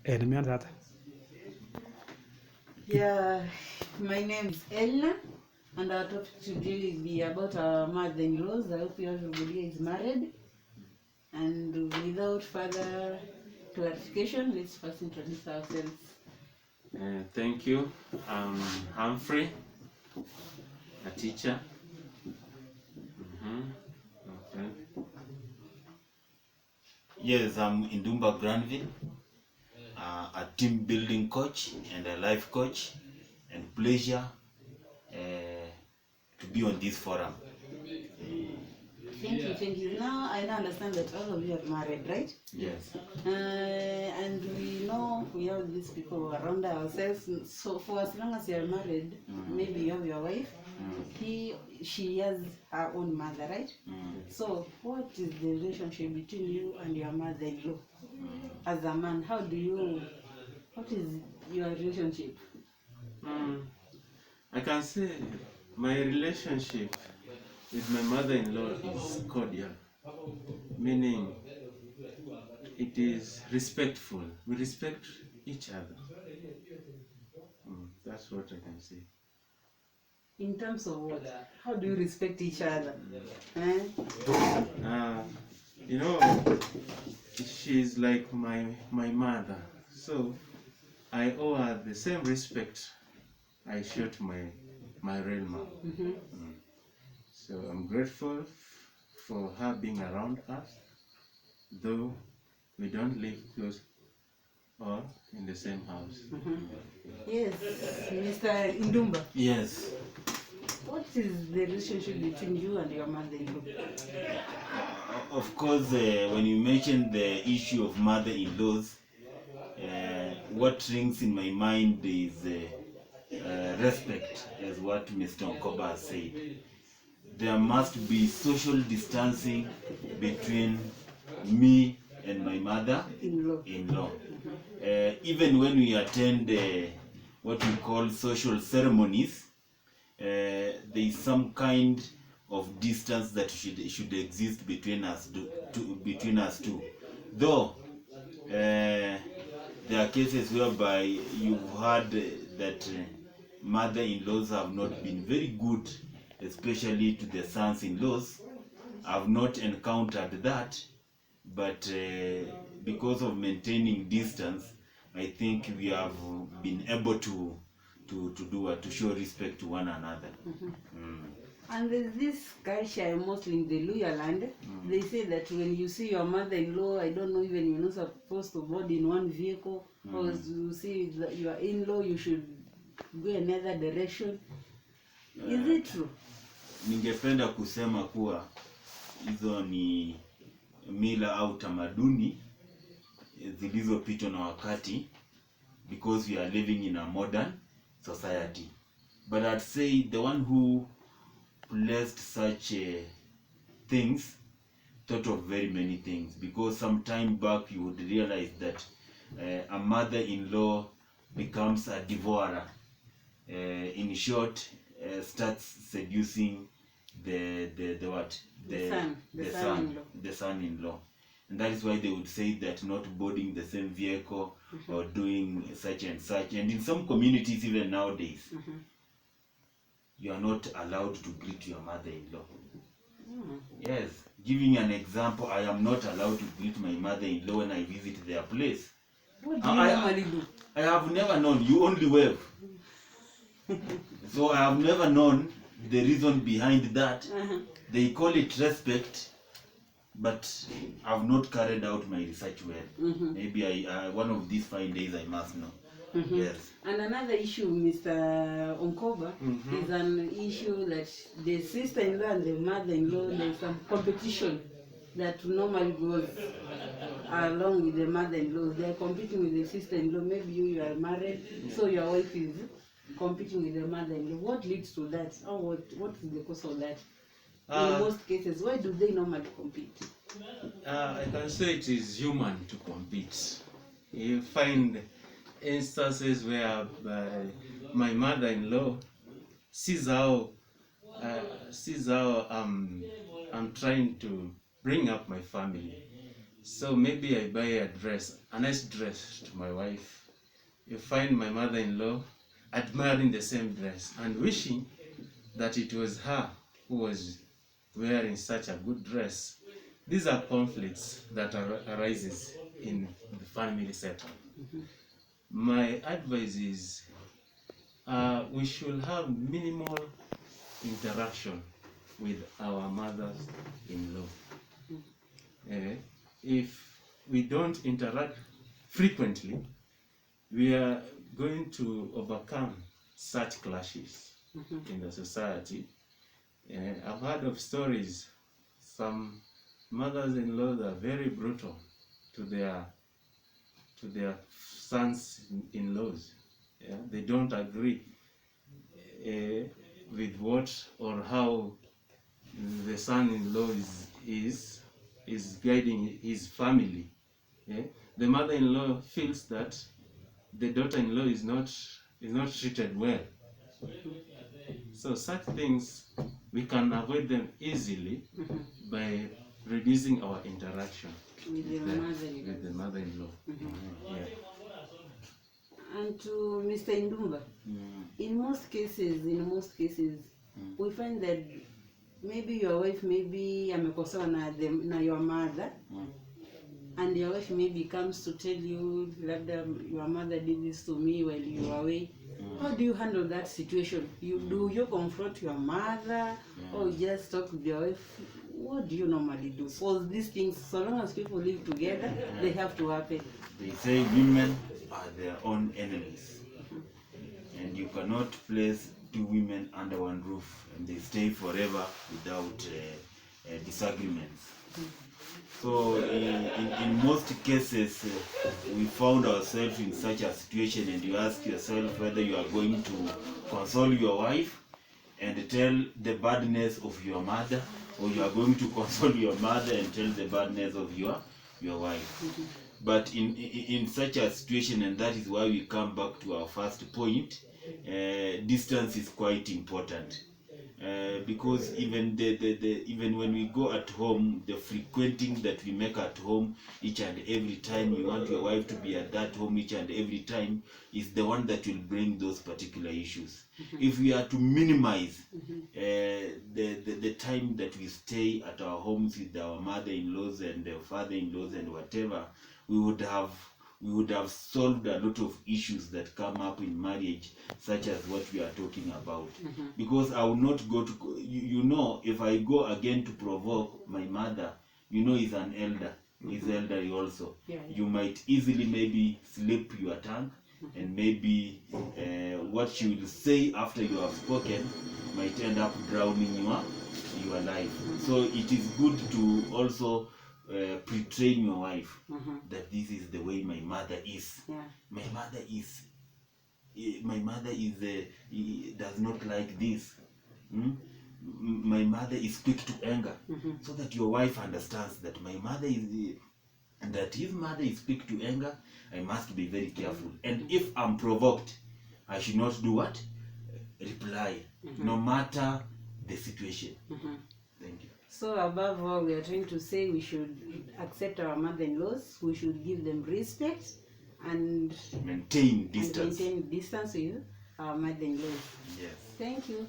Nimeanza hata. Yeah, my name is Elna, and our topic today will be about our mother-in-laws. I hope everybody is married. And without further clarification, let's first introduce ourselves. Thank you. I'm Humphrey, a teacher. Okay. Yes, I'm Indumba Granville, a team building coach and a life coach, and pleasure to be on this forum. Thank you. Now I now understand that all of you are married, right? Yes. And we know we have these people around ourselves. So for as long as you are married, maybe you have your wife. She has her own mother, right? So what is the relationship between you and your mother-in-law? As a man, what is your relationship? I can say my relationship with my mother-in-law is cordial, meaning it is respectful. We respect each other. That's what I can say. In terms of what? How do you respect each other? You know, she's like my mother, so I owe her the same respect I show to my real mom. So I'm grateful for her being around us, though we don't live close or in the same house. Yes, Mr. Indumba. Yes. What is the relationship between you and your mother-in-law? Of course, when you mention the issue of mother-in-laws, what rings in my mind is respect, as what Mr. Onkoba has said. There must be social distancing between me and my mother-in-law. Even when we attend what we call social ceremonies, there is some kind of distance that should exist between us two. Though there are cases whereby you've heard that mother-in-laws have not been very good, especially to the sons-in-laws. I've not encountered that, but because of maintaining distance, I think we have been able to show respect to one another. And there's this culture, mostly in the Luya land, they say that when you see your mother-in-law, I don't know, even you're not supposed to board in one vehicle, or you see your in-law, you should go another direction. Is it true? Ningependa kusema kuwa hizo ni mila au tamaduni zilizopitwa na wakati, because we are living in a modern society. But I'd say the one who blessed such things thought of very many things, because some time back you would realize that a mother-in-law becomes a devourer. In short, starts seducing the son-in-law. And that is why they would say that not boarding the same vehicle or doing such and such. And in some communities even nowadays, you are not allowed to greet your mother-in-law. Yes, giving an example, I am not allowed to greet my mother-in-law when I visit their place. What do you normally do? I have never known. You only wave. So I have never known the reason behind that. They call it respect, but I've not carried out my research well. Maybe one of these fine days I must know. Yes. And another issue, Mr. Onkoba, is an issue that the sister-in-law and the mother-in-law, there's some competition that normally goes along with the mother-in-law. They're competing with the sister-in-law. Maybe you are married, so your wife is competing with the mother-in-law. What leads to that? Or what is the cause of that? In most cases, why do they normally compete? I can say it is human to compete. You find instances where my mother-in-law sees how I'm trying to bring up my family, So maybe I buy a nice dress to my wife. You find my mother-in-law admiring the same dress and wishing that it was her who was wearing such a good dress. These are conflicts that arises in the family setup. My advice is we should have minimal interaction with our mothers-in-law. If we don't interact frequently, we are going to overcome such clashes in the society. I've heard of stories, some mothers-in-law are very brutal to their sons-in-laws. They don't agree with what or how the son-in-law is guiding his family. The mother-in-law feels that the daughter-in-law is not treated well. So such things we can avoid them easily by reducing our interaction With with the the mother-in-law. Yeah. And to Mr. Indumba, in most cases, we find that maybe your wife maybe amekosewa na your mother, and your wife maybe comes to tell you, labda your mother did this to me while you were away. How do you handle that situation? Do you confront your mother, or you just talk with your wife? What do you normally do? Because these things, so long as people live together, they have to happen. They say women are their own enemies, and you cannot place two women under one roof and they stay forever without disagreements. So in most cases, we found ourselves in such a situation, and you ask yourself whether you are going to console your wife and tell the badness of your mother, or you are going to console your mother and tell the badness of your wife. But in such a situation, and that is why we come back to our first point, distance is quite important. Because even even when we go at home, the frequenting that we make at home each and every time, you want your wife to be at that home each and every time, is the one that will bring those particular issues. If we are to minimize the time that we stay at our homes with our mother-in-laws and father-in-laws and whatever, we would have solved a lot of issues that come up in marriage, such as what we are talking about. Because I will not go to, if I go again to provoke my mother, is an elder, is elderly also. You might easily maybe slip your tongue, and maybe what she will say after you have spoken might end up drowning your life. So it is good to also pre-train your wife that this is the way my mother is. My mother is does not like this. My mother is quick to anger, so that your wife understands that my mother is that his mother is quick to anger. I must be very careful, and if I'm provoked, I should not do what? Reply, no matter the situation. Thank you. So above all, we are trying to say we should accept our mother-in-laws, we should give them respect, and maintain distance. With our mother-in-laws. Yes. Thank you.